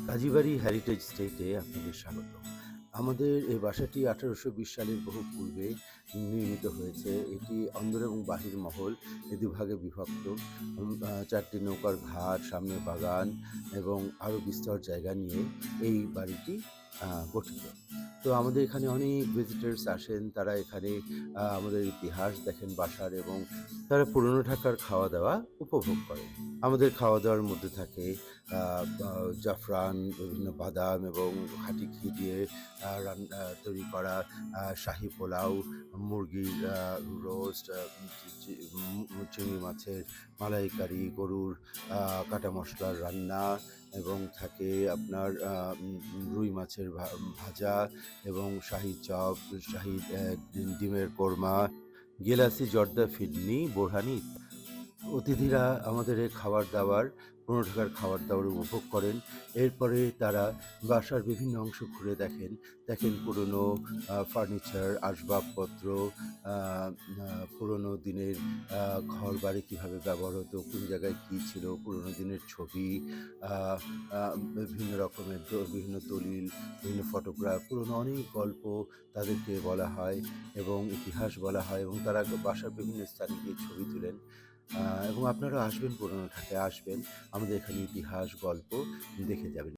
Kazibari heritage স্টেটে আপনাদের স্বাগত। আমাদের এই বাসাটি ১৮২০ সালের বহু পূর্বে নির্মিত হয়েছে। এটি অন্দর এবং বাহির মহল এ দুভাগে বিভক্ত। ৪টি নৌকার ঘাট, সামনে বাগান এবং আরও বিস্তর জায়গা নিয়ে এই বাড়িটি গঠিত। তো আমাদের এখানে অনেক ভিজিটর্স আসেন। তারা এখানে আমাদের ইতিহাস দেখেন বাসার এবং তারা পুরনো ঢাকার খাওয়া-দাওয়া উপভোগ করেন। আমাদের খাওয়া-দাওয়ার মধ্যে থাকে বা জাফরান, বিভিন্ন বাদাম এবং খাঁটি ঘি দিয়ে তৈরি করা শাহী পোলাও, মুরগির রোস্ট, চিংড়ি মাছের মালাইকারি, গরুর কাটা মশলার রান্না এবং থাকে আপনার রুই মাছের ভাজা এবং শাহী চপ, শাহী ডিমের কোরমা, গেলাসি, জর্দা, ফিরনি, বোরহানি। অতিথিরা আমাদের এই খাবার-দাবার, পুরনো ঢাকার খাবার-দাবার উপভোগ করেন। এরপরে তারা বাসার বিভিন্ন অংশ ঘুরে দেখেন। দেখেন পুরনো ফার্নিচার, আসবাবপত্র, আ আ পুরনো দিনের আ ঘরবাড়ি কীভাবে ব্যবহার হতো, কোন জায়গায় কী ছিল, পুরনো দিনের ছবি, আ আ বিভিন্ন রকমের বিভিন্ন দলিল, বিভিন্ন ফটোগ্রাফ, পুরনো অনেক গল্প তাদেরকে বলা হয় এবং ইতিহাস বলা হয় এবং তারা বাসার বিভিন্ন স্থানে গিয়ে ছবি তুলেন। এবং আপনারা আসবেন, পুরনো ঢাকায় আসবেন। আমাদের এখানে ইতিহাস, গল্প দেখে যাবেন।